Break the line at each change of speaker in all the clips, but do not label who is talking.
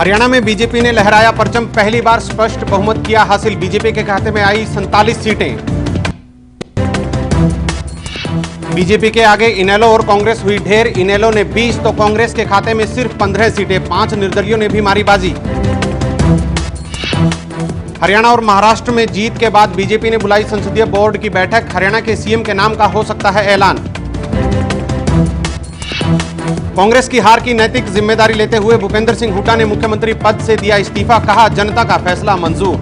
हरियाणा में बीजेपी ने लहराया परचम, पहली बार स्पष्ट बहुमत किया हासिल। बीजेपी के खाते में आई 47 सीटें। बीजेपी के आगे इनेलो और कांग्रेस हुई ढेर। इनेलो ने 20 तो कांग्रेस के खाते में सिर्फ 15 सीटें। 5 निर्दलियों ने भी मारी बाजी। हरियाणा और महाराष्ट्र में जीत के बाद बीजेपी ने बुलाई संसदीय बोर्ड की बैठक। हरियाणा के सीएम के नाम का हो सकता है ऐलान। कांग्रेस की हार की नैतिक जिम्मेदारी लेते हुए भूपेंद्र सिंह हुड्डा ने मुख्यमंत्री पद से दिया इस्तीफा। कहा, जनता का फैसला मंजूर।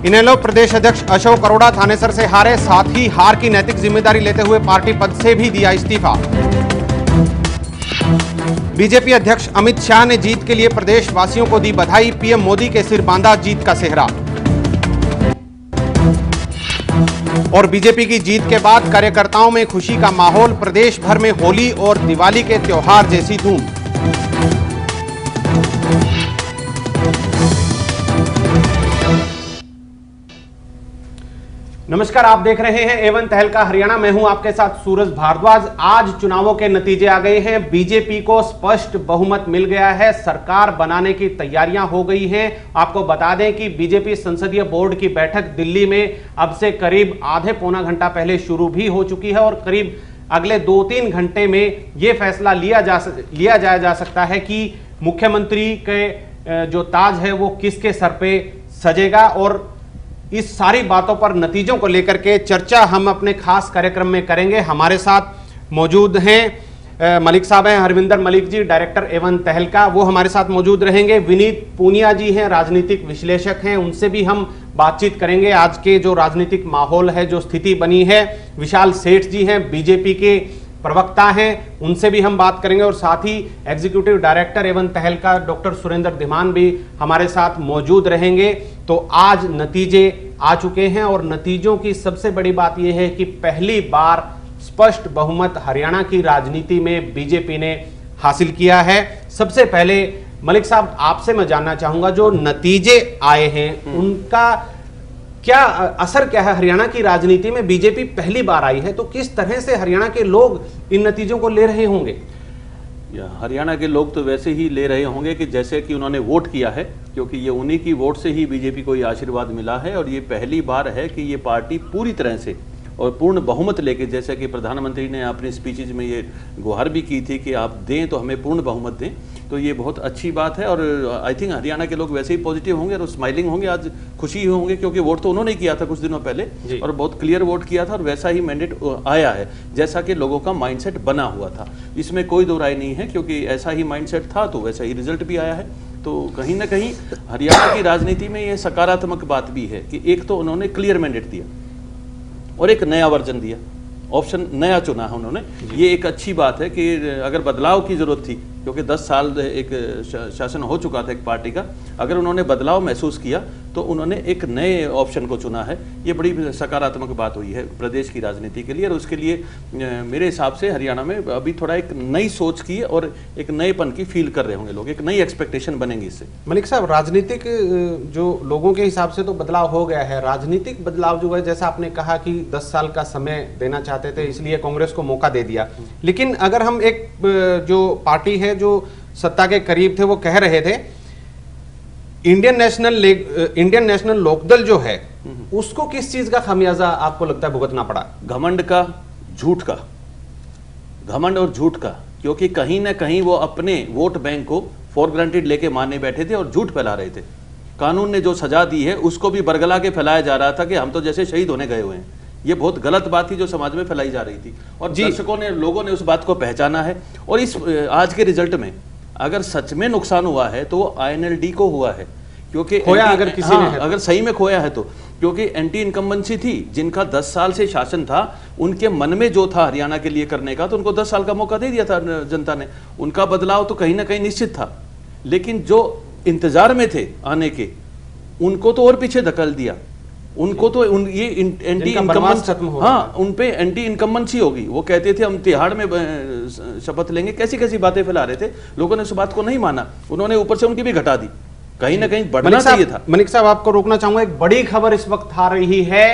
इनेलो प्रदेश अध्यक्ष अशोक अरोड़ा थानेसर से हारे, साथ ही हार की नैतिक जिम्मेदारी लेते हुए पार्टी पद से भी दिया इस्तीफा। बीजेपी अध्यक्ष अमित शाह ने जीत के लिए प्रदेशवासियों को दी बधाई। पीएम मोदी के सिर बांधा जीत का सेहरा। और बीजेपी की जीत के बाद कार्यकर्ताओं में खुशी का माहौल। प्रदेश भर में होली और दिवाली के त्योहार जैसी धूम। नमस्कार, आप देख रहे हैं एवन तहलका हरियाणा। मैं हूं आपके साथ सूरज भारद्वाज। आज चुनावों के नतीजे आ गए हैं। बीजेपी को स्पष्ट बहुमत मिल गया है। सरकार बनाने की तैयारियां हो गई हैं। आपको बता दें कि बीजेपी संसदीय बोर्ड की बैठक दिल्ली में अब से करीब आधे पौना घंटा पहले शुरू भी हो चुकी है और करीब अगले 2-3 घंटे में यह फैसला लिया जा सकता है कि मुख्यमंत्री के जो ताज है वो किसके सर पे सजेगा। और इस सारी बातों पर, नतीजों को लेकर के चर्चा हम अपने खास कार्यक्रम में करेंगे। हमारे साथ मौजूद हैं मलिक साहब हैं, हरविंदर मलिक जी, डायरेक्टर एवन तहलका, वो हमारे साथ मौजूद रहेंगे। विनीत पूनिया जी हैं, राजनीतिक विश्लेषक हैं, उनसे भी हम बातचीत करेंगे आज के जो राजनीतिक माहौल है, जो स्थिति बनी है। विशाल सेठ जी हैं, बीजेपी के प्रवक्ता हैं, उनसे भी हम बात करेंगे। और साथ ही एग्जीक्यूटिव डायरेक्टर एवं तहलका डॉक्टर सुरेंद्र धीमान भी हमारे साथ मौजूद रहेंगे। तो आज नतीजे आ चुके हैं और नतीजों की सबसे बड़ी बात यह है कि पहली बार स्पष्ट बहुमत हरियाणा की राजनीति में बीजेपी ने हासिल किया है। सबसे पहले मलिक साहब, आपसे मैं जानना चाहूंगा, जो नतीजे आए हैं उनका क्या असर क्या है हरियाणा की राजनीति में? बीजेपी पहली बार आई है तो किस तरह से हरियाणा के लोग इन नतीजों को ले रहे होंगे?
हरियाणा के लोग तो वैसे ही ले रहे होंगे कि जैसे कि उन्होंने वोट किया है, क्योंकि ये उन्हीं की वोट से ही बीजेपी को ये आशीर्वाद मिला है। और ये पहली बार है कि ये पार्टी पूरी तरह से और पूर्ण बहुमत लेके, जैसे कि प्रधानमंत्री ने अपनी स्पीचेज में ये गुहार भी की थी कि आप दें तो हमें पूर्ण बहुमत दें, तो ये बहुत अच्छी बात है। और आई थिंक हरियाणा के लोग वैसे ही पॉजिटिव होंगे और स्माइलिंग होंगे, आज खुशी होंगे, क्योंकि वोट तो उन्होंने किया था कुछ दिनों पहले और बहुत क्लियर वोट किया था और वैसा ही मैंडेट आया है जैसा कि लोगों का माइंडसेट बना हुआ था। इसमें कोई दो राय नहीं है, क्योंकि ऐसा ही माइंडसेट था तो वैसा ही रिजल्ट भी आया है। तो कहीं ना कहीं हरियाणा की राजनीति में ये सकारात्मक बात भी है कि एक तो उन्होंने क्लियर मैंडेट दिया और एक नया वर्जन दिया, ऑप्शन नया चुना है उन्होंने। ये एक अच्छी बात है कि अगर बदलाव की जरूरत थी, क्योंकि 10 साल एक शासन हो चुका था एक पार्टी का, अगर उन्होंने बदलाव महसूस किया तो उन्होंने एक नए ऑप्शन को चुना है। ये बड़ी सकारात्मक बात हुई है प्रदेश की राजनीति के लिए। और उसके लिए मेरे हिसाब से हरियाणा में अभी थोड़ा एक नई सोच की और एक नएपन की फील कर रहे होंगे लोग, एक नई एक्सपेक्टेशन बनेगी इससे।
मलिक साहब, राजनीतिक जो लोगों के हिसाब से तो बदलाव हो गया है, राजनीतिक बदलाव जो है, जैसा आपने कहा कि 10 साल का समय देना चाहते थे इसलिए कांग्रेस को मौका दे दिया, लेकिन अगर हम एक जो पार्टी है जो सत्ता के करीब थे वो कह रहे थे इंडियन नेशनल लोकदल जो है उसको किस चीज का खामियाजा आपको लगता है भुगतना पड़ा?
घमंड का, झूठ का, घमंड और झूठ का, क्योंकि कहीं ना कहीं वो अपने वोट बैंक को फॉर ग्रांटेड लेके मारने बैठे थे और झूठ फैला रहे थे। कानून ने जो सजा दी है उसको भी बरगला के फैलाया जा रहा था कि हम तो जैसे शहीद होने गए हुए हैं। ये बहुत गलत बात थी जो समाज में फैलाई जा रही थी और दर्शकों ने, लोगों ने उस बात को पहचाना है। और इस आज के रिजल्ट में अगर सच में नुकसान हुआ है तो INLD को हुआ है, क्योंकि
खोया अगर किसी ने,
अगर सही में खोया है तो, क्योंकि एंटी इनकम्बेंसी थी, जिनका 10 साल से शासन था, उनके मन में जो था हरियाणा के लिए करने का, तो उनको 10 साल का मौका दे दिया था जनता ने। उनका बदलाव तो कहीं ना कहीं निश्चित था, लेकिन जो इंतजार में थे आने के, उनको तो और पीछे धकेल दिया। उनको तो ये एंटी इनकम्बेंसी, हाँ, उन पे एंटी इनकम्बेंसी होगी। वो कहते थे हम तिहाड़ में शपथ लेंगे, कैसी कैसी बातें फैला रहे थे। लोगों ने उस बात को नहीं माना, उन्होंने ऊपर से उनकी भी घटा दी। कहीं ना कहीं बढ़ना चाहिए था।
मलिक साहब, आपको रोकना चाहूंगा, एक बड़ी खबर इस वक्त आ रही है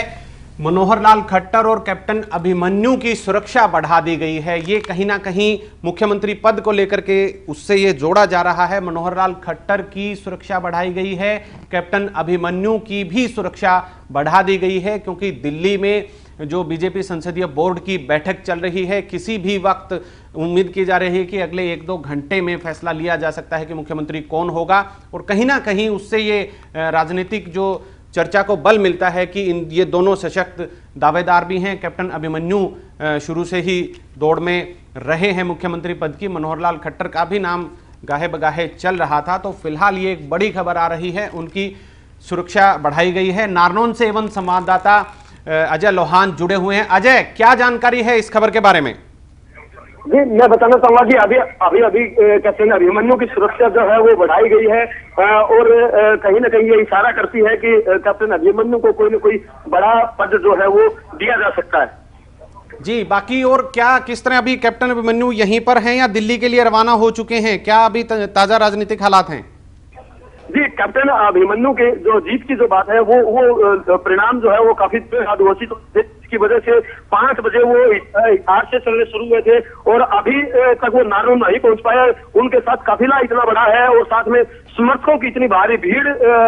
मनोहर लाल खट्टर और कैप्टन अभिमन्यु की सुरक्षा बढ़ा दी गई है। ये कहीं ना कहीं मुख्यमंत्री पद को लेकर के उससे ये जोड़ा जा रहा है। मनोहर लाल खट्टर की सुरक्षा बढ़ाई गई है, कैप्टन अभिमन्यु की भी सुरक्षा बढ़ा दी गई है, क्योंकि दिल्ली में जो बीजेपी संसदीय बोर्ड की बैठक चल रही है, किसी भी वक्त उम्मीद की जा रही है कि अगले 1-2 घंटे में फैसला लिया जा सकता है कि मुख्यमंत्री कौन होगा। और कहीं ना कहीं उससे ये राजनीतिक जो चर्चा को बल मिलता है कि ये दोनों सशक्त दावेदार भी हैं। कैप्टन अभिमन्यु शुरू से ही दौड़ में रहे हैं मुख्यमंत्री पद की। मनोहर लाल खट्टर का भी नाम गाहे बगाहे चल रहा था। तो फिलहाल ये एक बड़ी खबर आ रही है, उनकी सुरक्षा बढ़ाई गई है। नारनौल से एवं संवाददाता अजय लोहान जुड़े हुए हैं। अजय, क्या जानकारी है इस खबर के बारे में?
जी, मैं बताना चाहूंगा कि अभी कैप्टन अभिमन्यु की सुरक्षा जो है वो बढ़ाई गई है और कहीं ना कहीं ये इशारा करती है कि कैप्टन अभिमन्यु को कोई न कोई बड़ा पद जो है वो दिया जा सकता है।
जी, बाकी और क्या, किस तरह अभी कैप्टन अभिमन्यु यहीं पर हैं या दिल्ली के लिए रवाना हो चुके हैं? क्या अभी ताजा राजनीतिक हालात हैं?
जी, कैप्टन अभिमन्यु के जो जीत की जो बात है वो परिणाम जो है वो काफी घोषित की वजह से 5 बजे वो आज से चलने शुरू हुए थे और अभी तक वो नारनौल नहीं पहुंच पाया। उनके साथ काफिला इतना बड़ा है और साथ में समर्थकों की इतनी भारी भीड़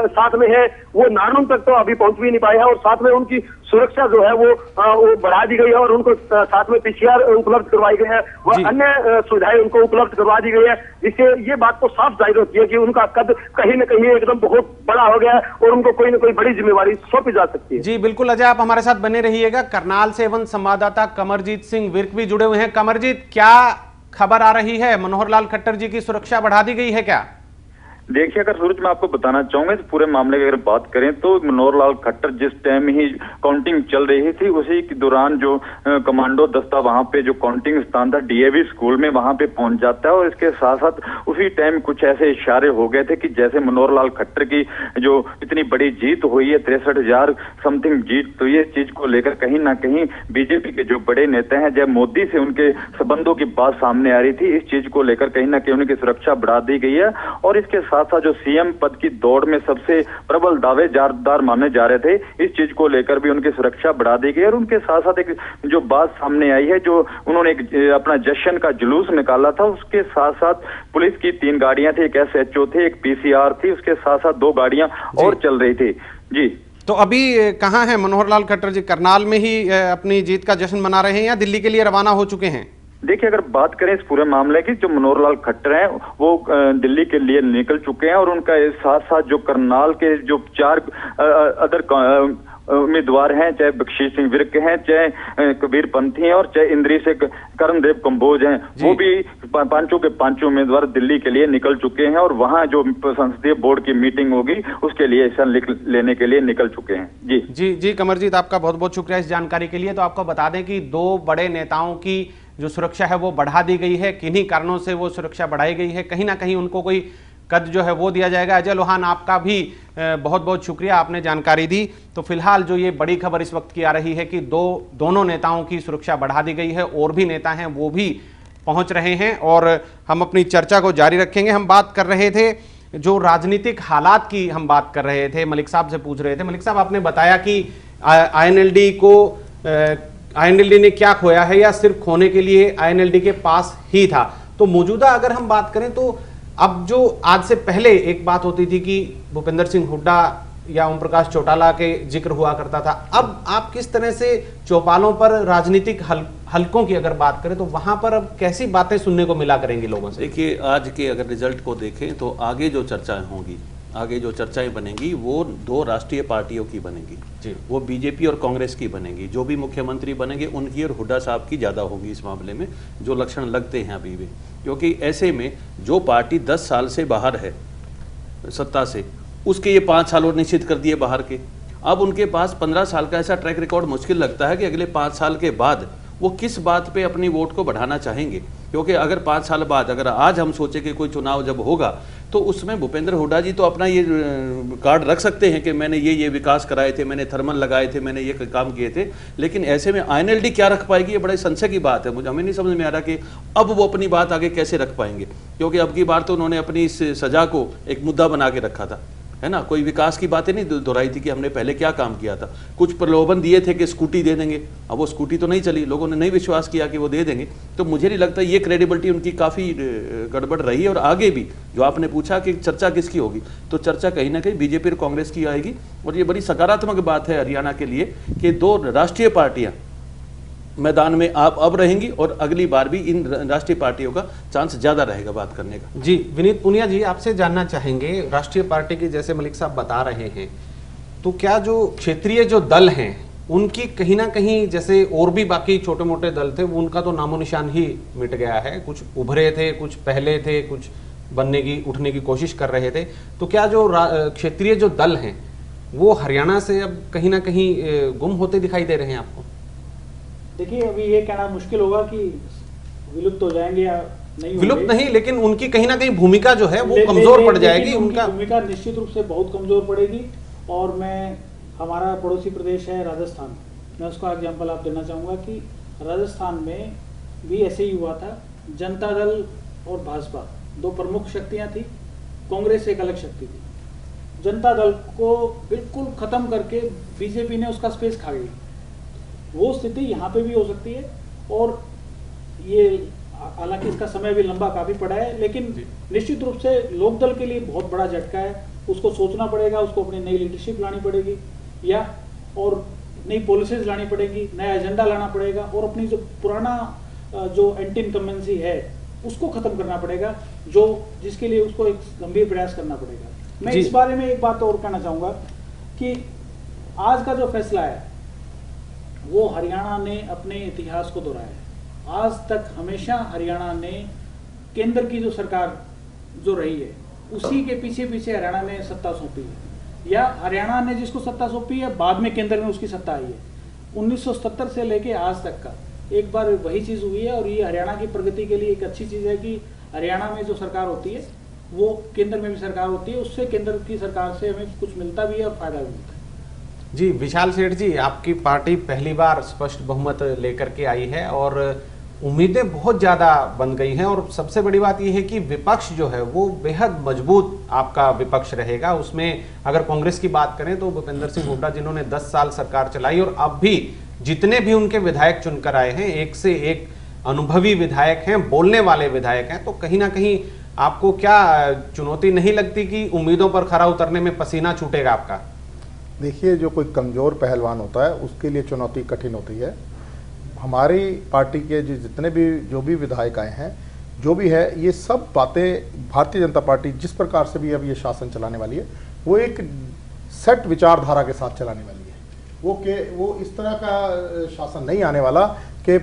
साथ में है, वो नारनौल तक तो अभी पहुंच भी नहीं पाए हैं। और साथ में उनकी सुरक्षा जो है वो बढ़ा दी गई है और उनको साथ में पीसीआर उपलब्ध करवाई गई है, वह अन्य सुविधाएं उनको उपलब्ध करवा दी गई है, जिससे ये बात तो साफ जाहिर होती है कि उनका कद कहीं न कहीं एकदम बहुत बड़ा हो गया है और उनको कोई न कोई बड़ी जिम्मेवारी सौंपी जा सकती है।
जी बिल्कुल अजय, आप हमारे साथ बने रहिएगा। करनाल से एवं संवाददाता कमरजीत सिंह विर्क भी जुड़े हुए हैं। कमरजीत, क्या खबर आ रही है? मनोहर लाल खट्टर जी की सुरक्षा बढ़ा दी गई है क्या?
देखिए, अगर सूरज मैं आपको बताना चाहूंगा इस पूरे मामले की अगर बात करें तो मनोहर लाल खट्टर जिस टाइम ही काउंटिंग चल रही थी उसी के दौरान जो कमांडो दस्ता वहां पे जो काउंटिंग स्थान था डीएवी स्कूल में वहां पे पहुंच जाता है और इसके साथ साथ उसी टाइम कुछ ऐसे इशारे हो गए थे कि जैसे मनोहर लाल खट्टर की जो इतनी बड़ी जीत हुई है 63,000 समथिंग जीत, तो ये चीज को लेकर कहीं ना कहीं बीजेपी के जो बड़े नेता हैं जब मोदी से उनके संबंधों की बात सामने आ रही थी, इस चीज को लेकर कहीं ना कहीं उनकी सुरक्षा बढ़ा दी गई है। और इसके साथ साथ जो सीएम पद की दौड़ में सबसे प्रबल दावेदार माने जा रहे थे, इस चीज को लेकर भी उनकी सुरक्षा बढ़ा दी गई। और उनके साथ साथ एक जो बात सामने आई है, जो उन्होंने एक अपना जश्न का जुलूस निकाला था, उसके साथ साथ पुलिस की 3 गाड़ियां थी, एक एसएचओ थे, एक पीसीआर थी, उसके साथ साथ 2 गाड़ियां और चल रही थी। जी,
तो अभी कहाँ है मनोहर लाल खट्टर जी? करनाल में ही अपनी जीत का जश्न मना रहे हैं या दिल्ली के लिए रवाना हो चुके हैं?
देखिए, अगर बात करें इस पूरे मामले की, जो मनोहर लाल खट्टर हैं वो दिल्ली के लिए निकल चुके हैं और उनका साथ साथ जो करनाल के जो 4 अदर उम्मीदवार हैं, चाहे बख्शी सिंह विर्क हैं, चाहे कबीर पंथी हैं और चाहे इंद्री से कर्णदेव कंबोज हैं, वो भी पांचों के पांचों उम्मीदवार दिल्ली के लिए निकल चुके हैं और वहां जो संसदीय बोर्ड की मीटिंग होगी उसके लिए हिस्सा लेने के लिए निकल चुके हैं। जी
जी जी कमरजीत, आपका बहुत बहुत शुक्रिया इस जानकारी के लिए। तो आपको बता दें कि 2 बड़े नेताओं की जो सुरक्षा है वो बढ़ा दी गई है। किन्हीं कारणों से वो सुरक्षा बढ़ाई गई है, कहीं ना कहीं उनको कोई कद जो है वो दिया जाएगा। अजय लोहान, आपका भी बहुत बहुत शुक्रिया, आपने जानकारी दी। तो फिलहाल जो ये बड़ी खबर इस वक्त की आ रही है कि दोनों नेताओं की सुरक्षा बढ़ा दी गई है। और भी नेता हैं वो भी पहुंच रहे हैं और हम अपनी चर्चा को जारी रखेंगे। हम बात कर रहे थे जो राजनीतिक हालात की, हम बात कर रहे थे, मलिक साहब से पूछ रहे थे। मलिक साहब, आपने बताया कि आईएनएलडी ने क्या खोया है या सिर्फ खोने के लिए आईएनएलडी के पास ही था। तो मौजूदा अगर हम बात करें तो अब जो आज से पहले एक बात होती थी कि भूपेंद्र सिंह हुड्डा या ओम प्रकाश चौटाला के जिक्र हुआ करता था, अब आप किस तरह से चौपालों पर राजनीतिक हलकों की अगर बात करें तो वहां पर अब कैसी बातें सुनने को मिला करेंगी लोगों से?
देखिए, आज के अगर रिजल्ट को देखें तो आगे जो चर्चाएं होंगी, आगे जो चर्चाएं बनेंगी वो 2 राष्ट्रीय पार्टियों की बनेंगी जी। वो बीजेपी और कांग्रेस की बनेगी। जो भी मुख्यमंत्री बनेंगे उनकी और हुड्डा साहब की ज़्यादा होगी इस मामले में, जो लक्षण लगते हैं अभी भी। क्योंकि ऐसे में जो पार्टी 10 साल से बाहर है सत्ता से, उसके ये 5 साल और निश्चित कर दिए बाहर के। अब उनके पास 15 साल का ऐसा ट्रैक रिकॉर्ड मुश्किल लगता है कि अगले 5 साल के बाद वो किस बात पे अपनी वोट को बढ़ाना चाहेंगे। क्योंकि अगर 5 साल बाद, अगर आज हम सोचे कि कोई चुनाव जब होगा तो उसमें भूपेंद्र हुड्डा जी तो अपना ये कार्ड रख सकते हैं कि मैंने ये विकास कराए थे, मैंने थर्मल लगाए थे, मैंने ये काम किए थे। लेकिन ऐसे में आईएनएलडी क्या रख पाएगी, ये बड़े संशय की बात है। हमें नहीं समझ में आ रहा कि अब वो अपनी बात आगे कैसे रख पाएंगे। क्योंकि अब की बार तो उन्होंने अपनी इस सजा को एक मुद्दा बना के रखा था, है ना, कोई विकास की बातें नहीं दोहराई थी कि हमने पहले क्या काम किया था। कुछ प्रलोभन दिए थे कि स्कूटी दे देंगे, अब वो स्कूटी तो नहीं चली, लोगों ने नहीं विश्वास किया कि वो दे देंगे। तो मुझे नहीं लगता ये क्रेडिबिलिटी उनकी काफ़ी गड़बड़ रही है। और आगे भी जो आपने पूछा कि चर्चा किसकी होगी, तो चर्चा कहीं ना कहीं बीजेपी और कांग्रेस की आएगी। और ये बड़ी सकारात्मक बात है हरियाणा के लिए कि 2 राष्ट्रीय पार्टियां मैदान में आप अब रहेंगी और अगली बार भी इन राष्ट्रीय पार्टियों का चांस ज्यादा रहेगा बात करने का।
जी विनीत पुनिया जी, आपसे जानना चाहेंगे, राष्ट्रीय पार्टी की जैसे मलिक साहब बता रहे हैं, तो क्या जो क्षेत्रीय जो दल हैं उनकी कहीं ना कहीं, जैसे और भी बाकी छोटे मोटे दल थे, वो उनका तो नामो निशान ही मिट गया है। कुछ उभरे थे, कुछ पहले थे, कुछ बनने की उठने की कोशिश कर रहे थे। तो क्या जो क्षेत्रीय जो दल हैं वो हरियाणा से अब कहीं ना कहीं गुम होते दिखाई दे रहे हैं आपको?
देखिए, अभी ये कहना मुश्किल होगा कि विलुप्त हो जाएंगे या नहीं।
विलुप्त नहीं, लेकिन उनकी कहीं ना कहीं भूमिका जो है वो कमजोर पड़ जाएगी। उनका
भूमिका निश्चित रूप से बहुत कमजोर पड़ेगी। और मैं, हमारा पड़ोसी प्रदेश है राजस्थान, मैं उसका एग्जाम्पल आप देना चाहूँगा कि राजस्थान में भी ऐसे ही हुआ था। जनता दल और भाजपा 2 प्रमुख शक्तियाँ थी, कांग्रेस एक अलग शक्ति थी। जनता दल को बिल्कुल खत्म करके बीजेपी ने उसका स्पेस खा गई। वो स्थिति यहाँ पे भी हो सकती है। और ये हालांकि इसका समय भी लंबा काफी पड़ा है, लेकिन निश्चित रूप से लोकदल के लिए बहुत बड़ा झटका है। उसको सोचना पड़ेगा, उसको अपनी नई लीडरशिप लानी पड़ेगी, या और नई पॉलिसीज लानी पड़ेगी, नया एजेंडा लाना पड़ेगा, और अपनी जो पुराना जो एंटी इनकम्बेंसी है उसको खत्म करना पड़ेगा, जो जिसके लिए उसको एक गंभीर प्रयास करना पड़ेगा। मैं इस बारे में एक बात और कहना चाहूँगा कि आज का जो फैसला है वो हरियाणा ने अपने इतिहास को दोहराया है। आज तक हमेशा हरियाणा ने केंद्र की जो सरकार जो रही है उसी के पीछे पीछे हरियाणा ने सत्ता सौंपी है, या हरियाणा ने जिसको सत्ता सौंपी है बाद में केंद्र में उसकी सत्ता आई है। 1970 से लेके आज तक का एक बार वही चीज़ हुई है। और ये हरियाणा की प्रगति के लिए एक अच्छी चीज़ है कि हरियाणा में जो सरकार होती है वो केंद्र में भी सरकार होती है, उससे केंद्र की सरकार से हमें कुछ मिलता भी है और फायदा भी मिलता है।
जी विशाल सेठ जी, आपकी पार्टी पहली बार स्पष्ट बहुमत लेकर के आई है और उम्मीदें बहुत ज़्यादा बन गई हैं। और सबसे बड़ी बात यह है कि विपक्ष जो है वो बेहद मजबूत आपका विपक्ष रहेगा। उसमें अगर कांग्रेस की बात करें तो भूपेंद्र सिंह हुड्डा जिन्होंने 10 साल सरकार चलाई, और अब भी जितने भी उनके विधायक चुनकर आए हैं एक से एक अनुभवी विधायक हैं, बोलने वाले विधायक हैं। तो कहीं ना कहीं आपको क्या चुनौती नहीं लगती कि उम्मीदों पर खरा उतरने में पसीना छूटेगा आपका?
देखिए, जो कोई कमज़ोर पहलवान होता है उसके लिए चुनौती कठिन होती है। हमारी पार्टी के जितने भी जो भी विधायक आए हैं, जो भी है, ये सब बातें भारतीय जनता पार्टी जिस प्रकार से भी अब ये शासन चलाने वाली है वो एक सेट विचारधारा के साथ चलाने वाली है। वो इस तरह का शासन नहीं आने वाला कि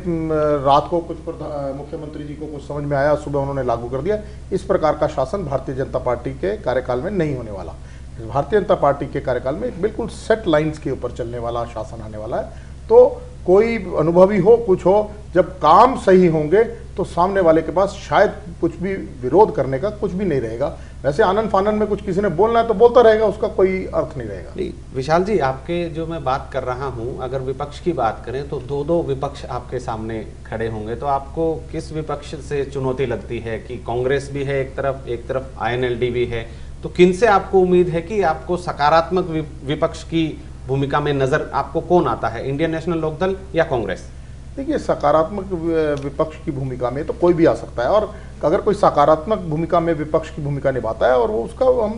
रात को कुछ मुख्यमंत्री जी को कुछ समझ में आया, सुबह उन्होंने लागू कर दिया। इस प्रकार का शासन भारतीय जनता पार्टी के कार्यकाल में नहीं होने वाला। भारतीय जनता पार्टी के कार्यकाल में बिल्कुल सेट लाइंस के ऊपर चलने वाला शासन आने वाला है। तो कोई अनुभवी हो, कुछ हो, जब काम सही होंगे तो सामने वाले के पास शायद कुछ भी विरोध करने का कुछ भी नहीं रहेगा। वैसे आनंद फानंद में कुछ किसी ने बोलना है तो बोलता रहेगा, उसका कोई अर्थ नहीं रहेगा।
विशाल जी, आपके जो मैं बात कर रहा हूं, अगर विपक्ष की बात करें तो 2 विपक्ष आपके सामने खड़े होंगे, तो आपको किस विपक्ष से चुनौती लगती है? कि कांग्रेस भी है एक तरफ INLD भी है, तो किन से आपको उम्मीद है कि आपको सकारात्मक विपक्ष की भूमिका में नजर आपको कौन आता है, इंडियन नेशनल लोकदल या कांग्रेस?
देखिए, सकारात्मक विपक्ष की भूमिका में तो कोई भी आ सकता है, और अगर कोई सकारात्मक भूमिका में विपक्ष की भूमिका निभाता है और वो उसका हम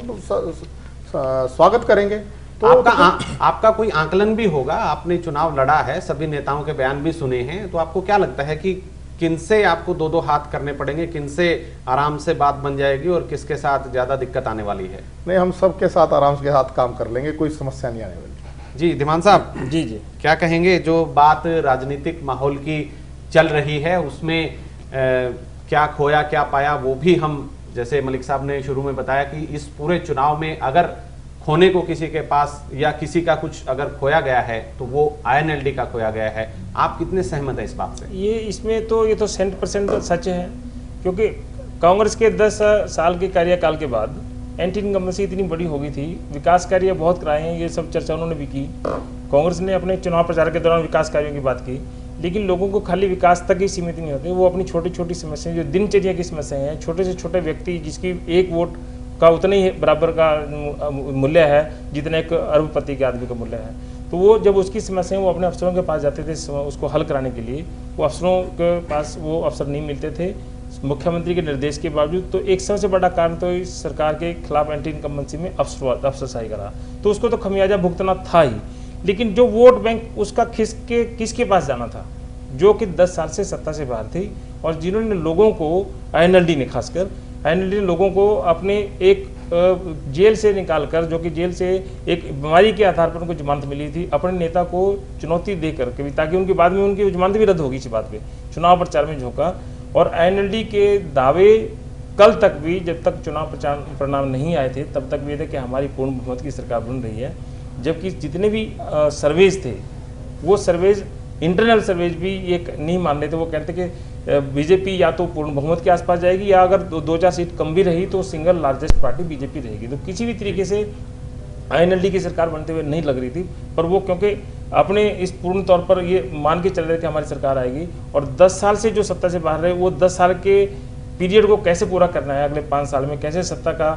स्वागत करेंगे। तो
आपका कोई आकलन भी होगा, आपने चुनाव लड़ा है, सभी नेताओं के बयान भी सुने हैं, तो आपको क्या लगता है कि किनसे आपको 2-2 हाथ करने पड़ेंगे, किनसे आराम से बात बन जाएगी और किसके साथ ज्यादा दिक्कत आने वाली है?
नहीं, हम सबके साथ आराम के साथ काम कर लेंगे, कोई समस्या नहीं आने वाली।
जी धीमान साहब,
जी
क्या कहेंगे? जो बात राजनीतिक माहौल की चल रही है उसमें क्या खोया क्या पाया, वो भी हम, जैसे मलिक साहब ने शुरू में बताया कि इस पूरे चुनाव में अगर खोने को किसी के पास या किसी का कुछ अगर खोया गया है तो वो INLD का खोया गया है। आप कितने सहमत हैं इस बात से?
ये 100% सच है, क्योंकि कांग्रेस के 10 साल के कार्यकाल के बाद एंटी इनकम्बेंसी इतनी बड़ी हो गई थी, विकास कार्य बहुत कराए हैं, ये सब चर्चा उन्होंने भी की। कांग्रेस ने अपने चुनाव प्रचार के दौरान विकास कार्यों की बात की, लेकिन लोगों को खाली विकास तक ही सीमित नहीं होते, वो अपनी छोटी छोटी समस्याएं, जो दिनचर्या की समस्याएं हैं, छोटे से छोटे व्यक्ति जिसकी एक वोट का उतना ही बराबर का मूल्य है जितना एक अरबपति के आदमी का मूल्य है। तो वो जब उसकी समस्या वो अपने अफसरों के पास जाते थे उसको हल कराने के लिए, वो अफसरों के पास वो अफसर नहीं मिलते थे मुख्यमंत्री के निर्देश के बावजूद। तो एक सबसे बड़ा कारण तो इस सरकार के खिलाफ एंटी इनकम्बेंसी में अफसरशाही का रहा, तो उसको तो खमियाजा भुगतना था ही। लेकिन जो वोट बैंक उसका किसके पास जाना था, जो कि 10 साल से सत्ता से बाहर थी और जिन्होंने लोगों को INLD ने खासकर INLD ने लोगों को अपने एक जेल से निकालकर, जो कि जेल से एक बीमारी के आधार पर उनको जमानत मिली थी, अपने नेता को चुनौती देकर के भी, ताकि उनके बाद में उनकी जमानत भी रद्द होगी इसी बात पे, चुनाव प्रचार में झोंका। और INLD के दावे कल तक भी, जब तक चुनाव प्रचार परिणाम नहीं आए थे, तब तक भी थे कि हमारी पूर्ण बहुमत की सरकार बन रही है। जबकि जितने भी सर्वेज थे, वो सर्वेज इंटरनल सर्वेज भी एक नहीं मान रहे थे। वो कहते कि बीजेपी या तो पूर्ण बहुमत के आसपास जाएगी या अगर 2-4 सीट कम भी रही तो सिंगल लार्जेस्ट पार्टी बीजेपी रहेगी। तो किसी भी तरीके से INLD की सरकार बनते हुए नहीं लग रही थी, पर वो क्योंकि अपने इस पूर्ण तौर पर ये मान के चल रहे कि हमारी सरकार आएगी, और 10 साल से जो सत्ता से बाहर रहे, वो 10 साल के पीरियड को कैसे पूरा करना है, अगले 5 साल में कैसे सत्ता का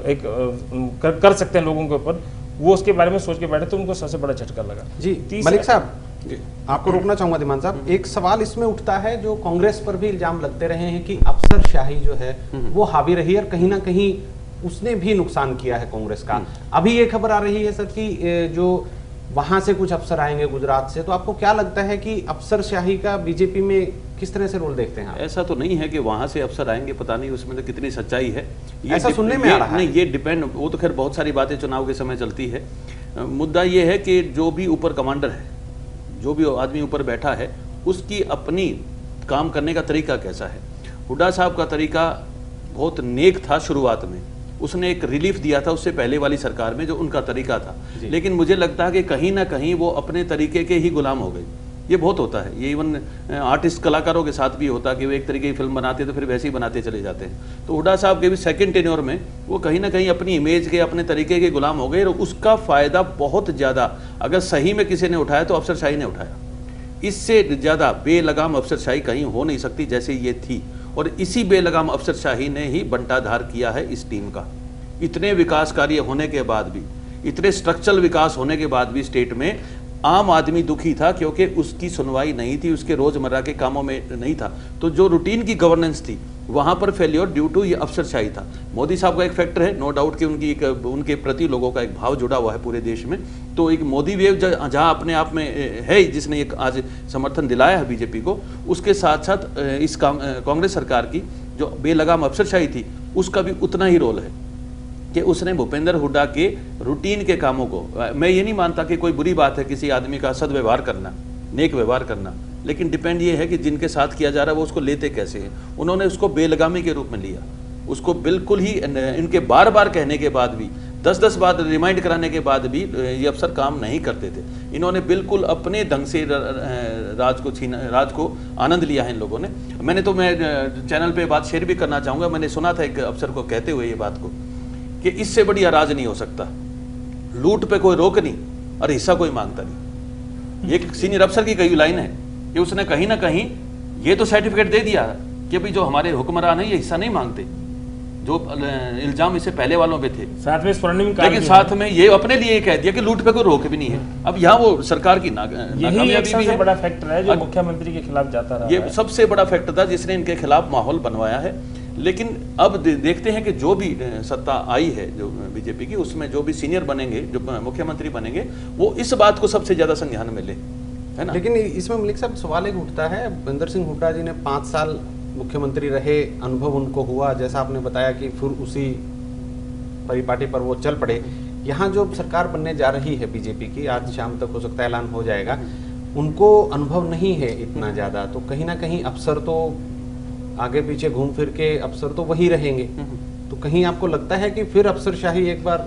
एक कर सकते हैं लोगों के ऊपर, वो उसके बारे में सोच के बैठे, तो उनको सबसे बड़ा झटका लगा।
जी मलिक साहब, आपको रोकना चाहूंगा दिमान साहब। एक सवाल इसमें उठता है, जो कांग्रेस पर भी इल्जाम लगते रहे हैं कि अफसरशाही जो है वो हावी रही है और कहीं ना कहीं उसने भी नुकसान किया है कांग्रेस का। अभी ये खबर आ रही है सर कि जो वहां से कुछ अफसर आएंगे गुजरात से, तो आपको क्या लगता है कि अफसरशाही का बीजेपी में किस तरह से रोल देखते हैं आप?
ऐसा तो नहीं है कि वहां से अफसर आएंगे, पता नहीं उसमें तो कितनी सच्चाई है, ये
ऐसा सुनने में आ रहा है।
नहीं, ये डिपेंड, वो तो खैर बहुत सारी बातें चुनाव के समय चलती है। मुद्दा ये है कि जो भी ऊपर कमांडर है, जो भी आदमी ऊपर बैठा है, उसकी अपनी काम करने का तरीका कैसा है। हुड्डा साहब का तरीका बहुत नेक था शुरुआत में, उसने एक रिलीफ दिया था उससे पहले वाली सरकार में, जो उनका तरीका था। लेकिन मुझे लगता है कि कहीं ना कहीं वो अपने तरीके के ही गुलाम हो गए। ये बहुत होता है, ये इवन आर्टिस्ट कलाकारों के साथ भी होता है कि वो एक तरीके की फिल्म बनाते तो फिर वैसे ही बनाते चले जाते हैं। तो हुड्डा साहब के भी सेकंड टेन्योर में वो कहीं ना कहीं अपनी इमेज के, अपने तरीके के गुलाम हो गए, और उसका फ़ायदा बहुत ज़्यादा अगर सही में किसी ने उठाया तो अफसरशाही ने उठाया। इससे ज़्यादा बेलगाम अफसरशाही कहीं हो नहीं सकती जैसे ये थी, और इसी बेलगाम अफसरशाही ने ही बंटाधार किया है इस टीम का। इतने विकास कार्य होने के बाद भी, इतने स्ट्रक्चरल विकास होने के बाद भी स्टेट में आम आदमी दुखी था, क्योंकि उसकी सुनवाई नहीं थी, उसके रोजमर्रा के कामों में नहीं था। तो जो रूटीन की गवर्नेंस थी वहां पर फेल्योर ड्यू टू ये अफसरशाही था। मोदी साहब का एक फैक्टर है, नो डाउट कि उनके प्रति लोगों का एक भाव जुड़ा हुआ है पूरे देश में। तो एक मोदी वेव जहां अपने आप में है, जिसने एक आज समर्थन दिलाया है बीजेपी को, उसके साथ साथ इस कांग्रेस सरकार की जो बेलगाम अफसरशाही थी उसका भी उतना ही रोल है कि उसने भूपेंद्र हुड्डा के रूटीन के कामों को, मैं ये नहीं मानता कि कोई बुरी बात है किसी आदमी का सदव्यवहार करना, नेक व्यवहार करना, लेकिन डिपेंड ये है कि जिनके साथ किया जा रहा है वो उसको लेते कैसे हैं। उन्होंने उसको बेलगामी के रूप में लिया, उसको बिल्कुल ही इनके बार बार कहने के बाद भी, 10-10 बार रिमाइंड कराने के बाद भी ये अफसर काम नहीं करते थे। इन्होंने बिल्कुल अपने ढंग से राज को आनंद लिया है इन लोगों ने। मैं चैनल पे बात शेयर भी करना चाहूँगा, मैंने सुना था एक अफसर को कहते हुए ये बात को कि इससे बढ़िया राज नहीं हो सकता, लूट पे कोई रोक नहीं और हिस्सा कोई मांगता नहीं। एक सीनियर अफसर की कही लाइन है कि उसने कहीं ना कहीं ये तो सर्टिफिकेट दे दिया कि भाई जो हमारे हुक्मरान है ये हिस्सा नहीं मांगते, जो इल्जाम इससे पहले वालों पे थे,
साथ में स्वर्णिम,
लेकिन साथ में ये अपने लिए कह दिया कि लूट पे कोई रोक भी नहीं है। अब यहाँ वो सरकार की नाकामयाबी भी है,
बड़ा फैक्टर है जो मुख्यमंत्री के खिलाफ जाता रहा
ये सबसे बड़ा फैक्टर था जिसने इनके खिलाफ माहौल बनवाया है। लेकिन अब देखते हैं कि जो भी सत्ता आई है जो बीजेपी की, उसमें जो भी सीनियर बनेंगे, जो मुख्यमंत्री बनेंगे, वो इस बात को सबसे ज्यादा संज्ञान में ले, है ना।
लेकिन इसमें मलिक साहब सवाल एक उठता है, भूपेंद्र सिंह हुड्डा जी ने 5 साल मुख्यमंत्री रहे, अनुभव उनको हुआ, जैसा आपने बताया कि फिर उसी परिपाटी पर वो चल पड़े। यहाँ जो सरकार बनने जा रही है बीजेपी की, आज शाम तक हो सकता है ऐलान हो जाएगा, उनको अनुभव नहीं है इतना ज्यादा, तो कहीं ना कहीं अफसर तो आगे पीछे घूम फिर के अफसर तो वही रहेंगे। तो कहीं आपको लगता है कि फिर अफसरशाही एक बार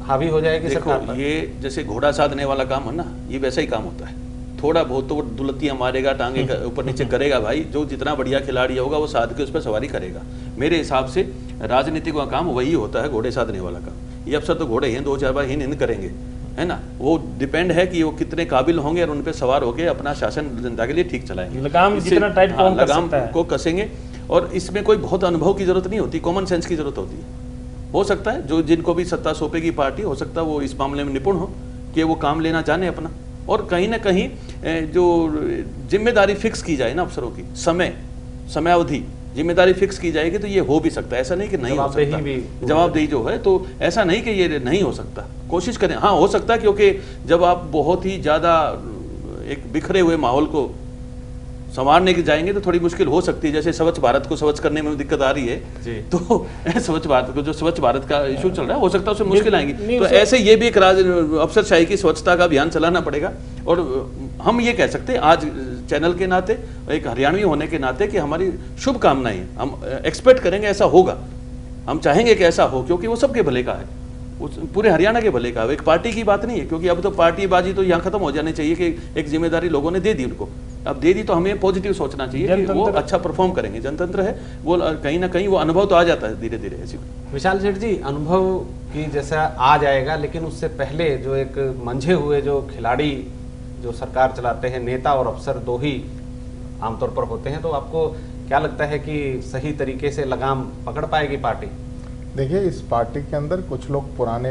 हावी हो जाएगी सरकार पर?
ये जैसे घोड़ा साधने वाला काम है ना, ये वैसा ही काम होता है। थोड़ा बहुत तो वो दुलत्तियां मारेगा, टांगे ऊपर नीचे करेगा भाई, जो जितना बढ़िया खिलाड़ी होगा वो साध के उस पर सवारी करेगा। मेरे हिसाब से राजनीतिक का काम वही होता है, घोड़े साधने वाला काम। ये अफसर तो घोड़े हैं, 2-4 बार हिंद करेंगे, है ना। वो डिपेंड है कि वो कितने काबिल होंगे और उन पे सवार होकर अपना शासन जनता के लिए ठीक चलाएंगे।
लगाम जितना टाइट
लगाम को कसेंगे, और इसमें कोई बहुत अनुभव की जरूरत नहीं होती, कॉमन सेंस की जरूरत होती है। हो सकता है जो जिनको भी सत्ता सौंपेगी पार्टी, हो सकता है वो इस मामले में निपुण हो कि वो काम लेना जाने अपना, और कहीं ना कहीं जो जिम्मेदारी फिक्स की जाए ना अफसरों की, समयावधि जिम्मेदारी फिक्स की जाएगी तो ये हो भी सकता है। ऐसा नहीं कि नहीं हो सकता, जवाबदेही जो है तो ऐसा नहीं कि ये नहीं हो सकता, कोशिश करें। हाँ हो सकता है, क्योंकि जब आप बहुत ही ज़्यादा एक बिखरे हुए माहौल को संवारने के जाएंगे तो थोड़ी मुश्किल हो सकती है। जैसे स्वच्छ भारत को स्वच्छ करने में दिक्कत आ रही है, तो स्वच्छ भारत को, जो स्वच्छ भारत का इशू चल रहा है, हो सकता है उसमें मुश्किल आएंगी। तो ऐसे ये भी एक अफसरशाही की स्वच्छता का अभियान चलाना पड़ेगा। और हम ये कह सकते हैं आज चैनल के नाते, एक हरियाणवी होने के नाते, कि हमारी शुभकामनाएं, हम एक्सपेक्ट करेंगे ऐसा होगा, हम चाहेंगे कि ऐसा हो, क्योंकि वो सबके भले का है, पूरे हरियाणा के भले का, एक पार्टी की बात नहीं है। क्योंकि अब तो पार्टीबाजी तो यहाँ खत्म हो जानी चाहिए कि एक जिम्मेदारी लोगों ने दे दी उनको, अब दे दी तो हमें पॉजिटिव सोचना चाहिए कि वो अच्छा परफॉर्म करेंगे। जनतंत्र है वो, कहीं ना कहीं वो अनुभव तो आ जाता है धीरे धीरे। ऐसी
विशाल सेठ जी, अनुभव की जैसा आ जाएगा, लेकिन उससे पहले जो एक मंझे हुए जो खिलाड़ी जो सरकार चलाते हैं, नेता और अफसर दो ही आमतौर पर होते हैं, तो आपको क्या लगता है कि सही तरीके से लगाम पकड़ पाएगी पार्टी?
देखिए, इस पार्टी के अंदर कुछ लोग पुराने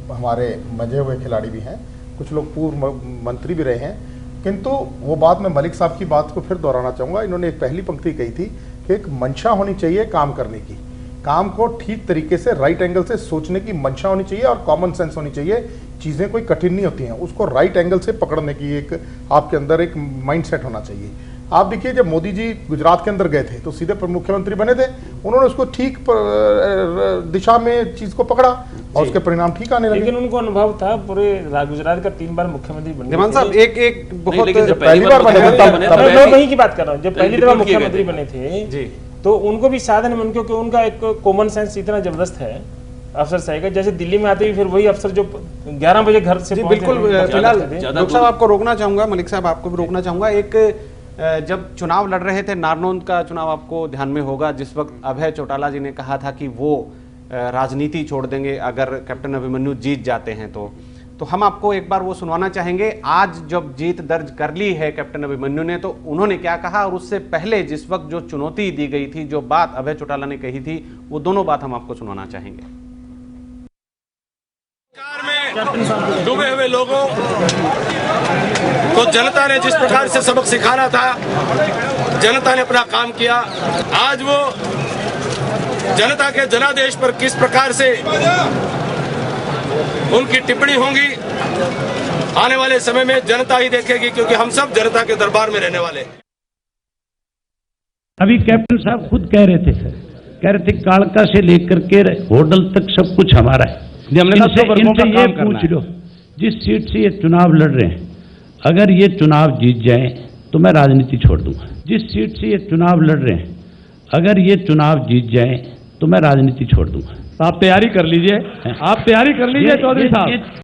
हमारे मंझे हुए खिलाड़ी भी हैं, कुछ लोग पूर्व मंत्री भी रहे हैं, किंतु वो बात मैं मलिक साहब की बात को फिर दोहराना चाहूँगा। इन्होंने एक पहली पंक्ति कही थी कि एक मंशा होनी चाहिए काम करने की, काम को ठीक तरीके से राइट एंगल से सोचने की मंशा होनी चाहिए और कॉमन सेंस होनी चाहिए। चीज़ें कोई कठिन नहीं होती हैं, उसको राइट एंगल से पकड़ने की एक आपके अंदर एक माइंडसेट होना चाहिए। आप देखिए, जब मोदी जी गुजरात के अंदर गए थे तो सीधे मुख्यमंत्री बने थे, उन्होंने उसको ठीक दिशा में चीज को पकड़ा और उसके परिणाम ठीक आने लगे।
लेकिन उनको अनुभव था, पूरे गुजरात का 3 बार मुख्यमंत्री बने।
जमान साहब एक बहुत
पहली बार बने थे,
मैं वही की बात कर रहा हूँ, जब पहली दफा मुख्यमंत्री बने थे जी, तो उनको भी साधन है, क्योंकि उनका एक कॉमन सेंस इतना जबरदस्त है अफसर साहब का। जैसे दिल्ली में आते ही फिर वही अफसर जो 11 बजे घर से
बिल्कुल। फिलहाल डॉक्टर साहब आपको रोकना चाहूंगा, मलिक साहब आपको भी रोकना चाहूंगा। एक जब चुनाव लड़ रहे थे, नारनौंद का चुनाव आपको ध्यान में होगा, जिस वक्त अभय चौटाला जी ने कहा था कि वो राजनीति छोड़ देंगे अगर कैप्टन अभिमन्यु जीत जाते हैं तो हम आपको एक बार वो सुनवाना चाहेंगे। आज जब जीत दर्ज कर ली है कैप्टन अभिमन्यु ने, तो उन्होंने क्या कहा, और उससे पहले जिस वक्त जो चुनौती दी गई थी, जो बात अभय चौटाला ने कही थी, वो दोनों बात हम आपको सुनाना चाहेंगे।
डूबे हुए लोगों को जनता ने जिस प्रकार से सबक सिखाना था, जनता ने अपना काम किया। आज वो जनता के जनादेश पर किस प्रकार से उनकी टिप्पणी होंगी, आने वाले समय में जनता ही देखेगी, क्योंकि हम सब जनता के दरबार में रहने वाले।
अभी कैप्टन साहब खुद कह रहे थे कालका से लेकर के होटल तक सब कुछ हमारा है। इनसे ये पूछ लो, जिस सीट से ये चुनाव लड़ रहे हैं, अगर ये चुनाव जीत जाए तो मैं राजनीति छोड़ दूंगा। जिस सीट से ये चुनाव लड़ रहे हैं, अगर ये चुनाव जीत जाए तो मैं राजनीति छोड़ दूंगा। तो आप तैयारी कर लीजिए, चौधरी साहब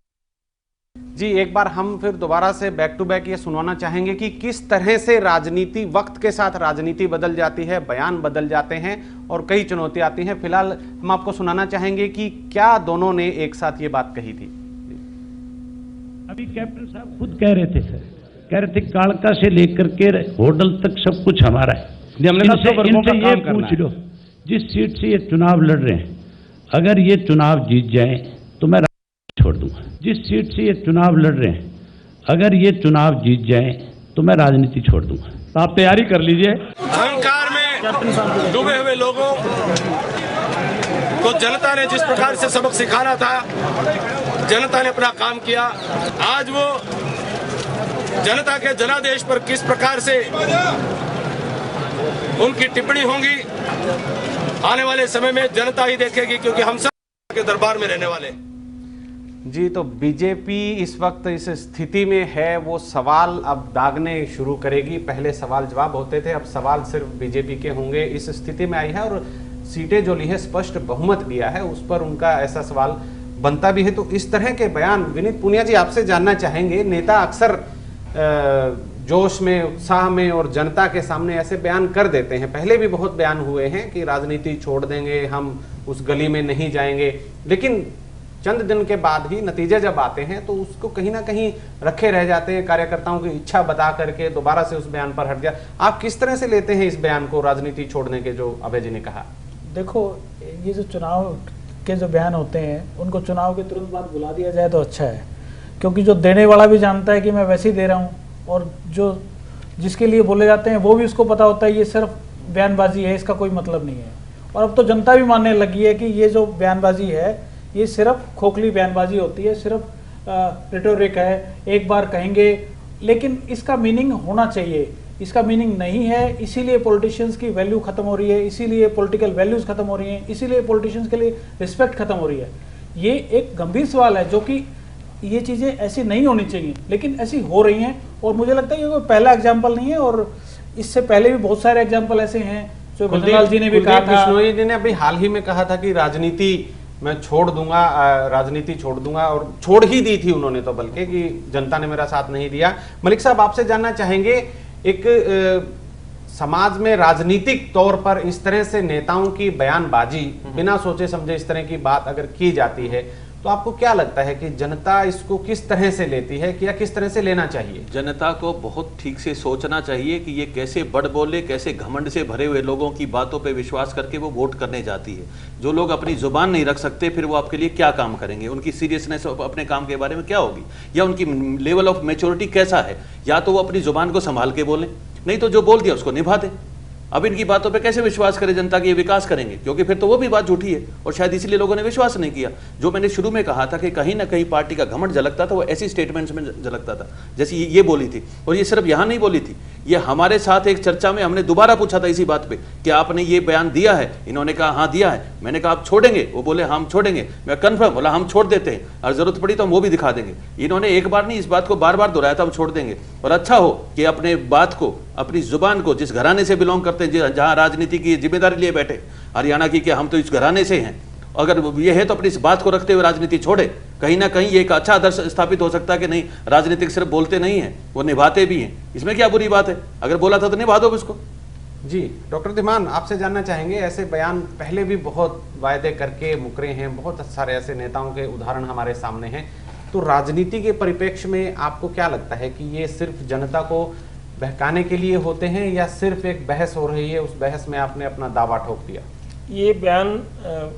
जी। एक बार हम फिर दोबारा से बैक टू बैक ये सुनवाना चाहेंगे कि किस तरह से राजनीति, वक्त के साथ राजनीति बदल जाती है, बयान बदल जाते हैं और कई चुनौतियां आती हैं। फिलहाल हम आपको सुनाना चाहेंगे कि क्या दोनों ने एक साथ ये बात कही थी।
अभी कैप्टन साहब खुद कह रहे थे कालका से लेकर के होटल तक सब कुछ हमारा है। इनसे ये पूछ लो, जिस सीट से ये चुनाव लड़ रहे हैं, अगर ये चुनाव जीत जाए तो मैं राजनीति छोड़ दूंगा। जिस सीट से ये चुनाव लड़ रहे हैं, अगर ये चुनाव जीत जाए तो मैं राजनीति छोड़ दूंगा। तो आप तैयारी कर लीजिए।
अहंकार में डूबे हुए लोगों को जनता ने जिस प्रकार से सबक सिखाना था, जनता ने अपना काम किया। आज वो जनता के जनादेश पर किस प्रकार से उनकी टिप्पणी होंगी, आने वाले समय में जनता ही देखेगी, क्योंकि हम सब के दरबार में रहने वाले।
जी, तो बीजेपी इस वक्त इस स्थिति में है, वो सवाल अब दागने शुरू करेगी। पहले सवाल जवाब होते थे, अब सवाल सिर्फ बीजेपी के होंगे। इस स्थिति में आई है और सीटें जो ली है, स्पष्ट बहुमत लिया है, उस पर उनका ऐसा सवाल बनता भी है। तो इस तरह के बयान विनीत पुनिया जी आपसे जानना चाहेंगे। नेता अक्सर जोश में, उत्साह में और जनता के सामने ऐसे बयान कर देते हैं। पहले भी बहुत बयान हुए हैं कि राजनीति छोड़ देंगे, हम उस गली में नहीं जाएंगे, लेकिन चंद दिन के बाद ही नतीजे जब आते हैं तो उसको कहीं ना कहीं रखे रह जाते हैं। कार्यकर्ताओं की इच्छा बता करके दोबारा से उस बयान पर हट गया। आप किस तरह से लेते हैं इस बयान को, राजनीति छोड़ने के जो अभय जी ने कहा?
देखो, ये जो चुनाव के जो बयान होते हैं उनको चुनाव के तुरंत बाद बुला दिया जाए तो अच्छा है, क्योंकि जो देने वाला भी जानता है कि मैं वैसे ही दे रहा हूँ, और जो जिसके लिए बोले जाते हैं वो भी उसको पता होता है ये सिर्फ बयानबाजी है, इसका कोई मतलब नहीं है। और अब तो जनता भी मानने लगी है कि ये जो बयानबाजी है ये सिर्फ खोखली बयानबाजी होती है, सिर्फ रिटोरिक है, एक बार कहेंगे, लेकिन इसका मीनिंग होना चाहिए। इसका मीनिंग नहीं है, इसीलिए पॉलिटिशियंस की वैल्यू खत्म हो रही है, इसीलिए पॉलिटिकल वैल्यूज खत्म हो रही हैं, इसीलिए पॉलिटिशियंस के लिए रिस्पेक्ट खत्म हो रही है। ये एक गंभीर सवाल है, जो कि ये चीज़ें ऐसी नहीं होनी चाहिए, लेकिन ऐसी हो रही हैं। और मुझे लगता है ये कोई पहला एग्जाम्पल नहीं है, और इससे पहले भी बहुत सारे एग्जाम्पल ऐसे हैं जो भजनलाल जी ने भी कहा था।
बिश्नोई जी ने अभी हाल ही में कहा था कि राजनीति मैं छोड़ दूंगा, राजनीति छोड़ दूंगा, और छोड़ ही दी थी उन्होंने तो, बल्कि कि जनता ने मेरा साथ नहीं दिया। मलिक साहब, आपसे जानना चाहेंगे, एक समाज में राजनीतिक तौर पर इस तरह से नेताओं की बयानबाजी, बिना सोचे समझे इस तरह की बात अगर की जाती है, तो आपको क्या लगता है कि जनता इसको किस तरह से लेती है, या किस तरह से लेना चाहिए?
जनता को बहुत ठीक से सोचना चाहिए कि ये कैसे बड़ बोले, कैसे घमंड से भरे हुए लोगों की बातों पे विश्वास करके वो वोट करने जाती है। जो लोग अपनी जुबान नहीं रख सकते, फिर वो आपके लिए क्या काम करेंगे? उनकी सीरियसनेस अपने काम के बारे में क्या होगी, या उनकी लेवल ऑफ मैच्योरिटी कैसा है? या तो वो अपनी जुबान को संभाल के बोलें, नहीं तो जो बोल दिया उसको निभा दें। अब इनकी बातों पे कैसे विश्वास करें जनता की ये विकास करेंगे, क्योंकि फिर तो वो भी बात झूठी है, और शायद इसीलिए लोगों ने विश्वास नहीं किया। जो मैंने शुरू में कहा था कि कहीं ना कहीं पार्टी का घमंड झलकता था, वो ऐसी स्टेटमेंट्स में झलकता था जैसे ये बोली थी। और ये सिर्फ यहाँ नहीं बोली थी, ये हमारे साथ एक चर्चा में हमने दोबारा पूछा था इसी बात पे कि आपने ये बयान दिया है? इन्होंने कहा हाँ दिया है। मैंने कहा आप छोड़ेंगे? वो बोले हम छोड़ेंगे। मैं कन्फर्म बोला हम छोड़ देते हैं, और जरूरत पड़ी तो हम वो भी दिखा देंगे। इन्होंने एक बार नहीं, इस बात को बार बार दोहराया था हम छोड़ देंगे। और अच्छा हो कि अपने बात को, अपनी जुबान को, जिस घराने से बिलोंग करते हैं, जहां राजनीति की जिम्मेदारी लिए बैठे, हरियाणा की, कि हम तो इस घराने से हैं, अगर ये है तो अपनी इस बात को रखते हुए राजनीति छोड़े। कहीं ना कहीं ये एक अच्छा आदर्श स्थापित हो सकता है कि नहीं, राजनीतिक सिर्फ बोलते नहीं हैं, वो निभाते भी हैं। इसमें क्या बुरी बात है? अगर बोला था तो निभा दो उसको।
जी डॉक्टर धीमान, आपसे जानना चाहेंगे, ऐसे बयान पहले भी बहुत वायदे करके मुकरे हैं, बहुत सारे ऐसे नेताओं के उदाहरण हमारे सामने हैं, तो राजनीति के परिप्रेक्ष्य में आपको क्या लगता है कि ये सिर्फ जनता को बहकाने के लिए होते हैं, या सिर्फ एक बहस हो रही है, उस बहस में आपने अपना दावा ठोक दिया?
ये बयान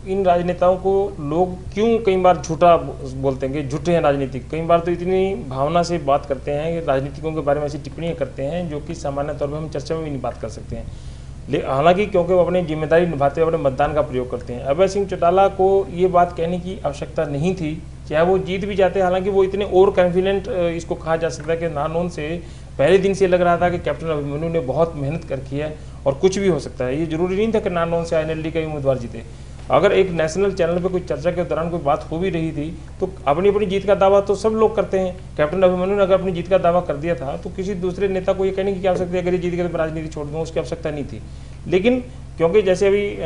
इन राजनेताओं को लोग क्यों कई बार झूठा बोलते हैं कि झूठे हैं राजनीतिक, कई बार तो इतनी भावना से बात करते हैं कि राजनीतिकों के बारे में ऐसी टिप्पणियां करते हैं जो कि सामान्य तौर पर हम चर्चा में भी नहीं बात कर सकते हैं। हालांकि क्योंकि वो अपनी जिम्मेदारी निभाते हुए अपने मतदान का प्रयोग करते हैं। अभय सिंह चौटाला को ये बात कहने की आवश्यकता नहीं थी, चाहे वो जीत भी जाते। हालांकि वो इतने ओवर कॉन्फिडेंट इसको कहा जा सकता है कि नानोन से पहले दिन से लग रहा था कि कैप्टन अभिमन्यु ने बहुत मेहनत करके है और कुछ भी हो सकता है। ये जरूरी नहीं था कि नानोन से INLD का उम्मीदवार जीते। अगर एक नेशनल चैनल पे कोई चर्चा के दौरान कोई बात हो भी रही थी तो अपनी अपनी जीत का दावा तो सब लोग करते हैं। कैप्टन अभिमन्यु ने अगर अपनी जीत का दावा कर दिया था तो किसी दूसरे नेता को ये कहने की क्या आवश्यकता है, अगर ये जीत गए तो राजनीति छोड़ दूँ, उसकी आवश्यकता नहीं थी। लेकिन क्योंकि जैसे अभी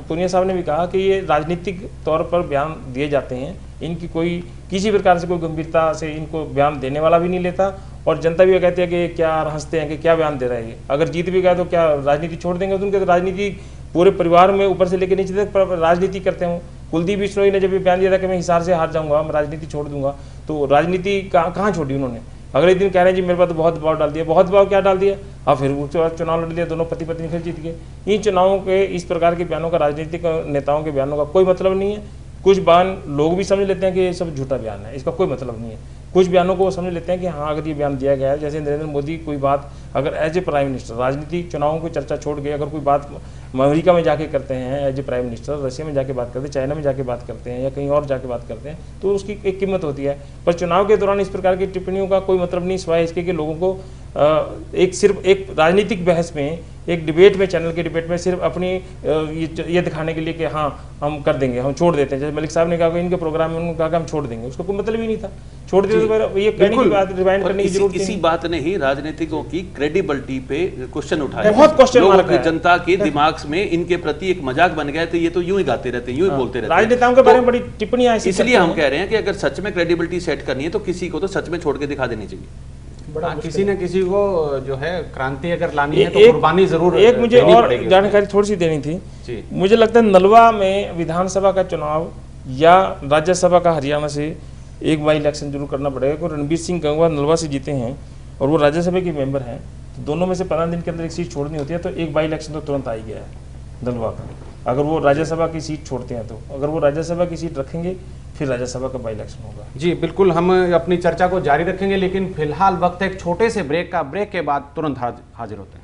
पुनिया साहब ने भी कहा कि ये राजनीतिक तौर पर बयान दिए जाते हैं, इनकी कोई किसी प्रकार से कोई गंभीरता से इनको बयान देने वाला भी नहीं लेता, और जनता भी कहती है कि क्या हंसते हैं कि क्या बयान दे रहे हैं। अगर जीत भी गया तो क्या राजनीति छोड़ देंगे? तो उनके तो राजनीति पूरे परिवार में ऊपर से लेकर नीचे तक राजनीति करते हैं। कुलदीप बिश्नोई ने जब ये बयान दिया था कि मैं हिसार से हार जाऊंगा, मैं राजनीति छोड़ दूंगा, तो राजनीति कहाँ छोड़ी उन्होंने? अगले दिन कह रहे हैं जी मेरे पास तो बहुत दबाव डाल दिया। बहुत दबाव क्या डाल दिया? अब फिर चुनाव लड़ लिया, दोनों पति पत्नी फिर जीत गए। इन चुनावों के इस प्रकार के बयानों का, राजनीतिक नेताओं के बयानों का कोई मतलब नहीं है। कुछ बयान लोग भी समझ लेते हैं कि ये सब झूठा बयान है, इसका कोई मतलब नहीं है। कुछ बयानों को वो समझ लेते हैं कि हाँ अगर ये बयान दिया गया है, जैसे नरेंद्र मोदी कोई बात अगर एज ए प्राइम मिनिस्टर राजनीतिक चुनावों की चर्चा छोड़ के अगर कोई बात अमेरिका में जाके करते हैं as a prime minister, Russia में जाके बात करते हैं, चाइना में जाके बात करते हैं, या कहीं और जाके बात करते हैं, तो उसकी एक कीमत होती है। पर चुनाव के दौरान इस प्रकार की टिप्पणियों का कोई मतलब नहीं, सिवाय इसके कि लोगों को सिर्फ एक राजनीतिक बहस में, एक डिबेट में, चैनल के डिबेट में सिर्फ अपनी ये दिखाने के लिए कि हाँ हम कर देंगे, हम छोड़ देते हैं। जैसे मलिक साहब ने कहा कि इनके प्रोग्राम में उन्होंने कहा कि हम छोड़ देंगे, उसका कोई मतलब ही नहीं था। छोड़ देते तो ये कहने की बात रिवाइंड करने की जरूरत नहीं।
इसी बात ने ही राजनीतिकों की क्रेडिबिलिटी पे क्वेश्चन उठाया,
बहुत क्वेश्चन मार्क है।
जनता के दिमाग में इनके प्रति एक मजाक बन गया, तो ये तो यूं ही गाते रहते हैं, यूं ही बोलते रहते हैं।
राजनेताओं के बारे में बड़ी टिप्पणियां ऐसी,
इसलिए हम कह रहे हैं कि अगर सच में क्रेडिबिलिटी सेट करनी है तो किसी को तो सच में छोड़ के दिखा देनी चाहिए।
किसी न किसी को जो है क्रांति अगर लानी है तो कुर्बानी जरूर।
एक मुझे और जानकारी थोड़ी सी देनी थी। मुझे लगता है नलवा में विधानसभा का चुनाव या राज्यसभा का हरियाणा से एक बाई इलेक्शन जरूर करना पड़ेगा, क्योंकि रणबीर सिंह गंगवा नलवा से जीते हैं और वो राज्यसभा के मेंबर हैं, तो दोनों में से 15 दिन के अंदर एक सीट छोड़नी होती है, तो एक बाई इलेक्शन तो तुरंत आ ही गया है। दलवा कर, अगर वो राज्यसभा की सीट छोड़ते हैं तो। अगर वो राज्यसभा की सीट रखेंगे फिर राज्यसभा का बाई इलेक्शन होगा।
जी बिल्कुल, हम अपनी चर्चा को जारी रखेंगे, लेकिन फिलहाल वक्त है एक छोटे से ब्रेक का। ब्रेक के बाद तुरंत हाजिर होते हैं।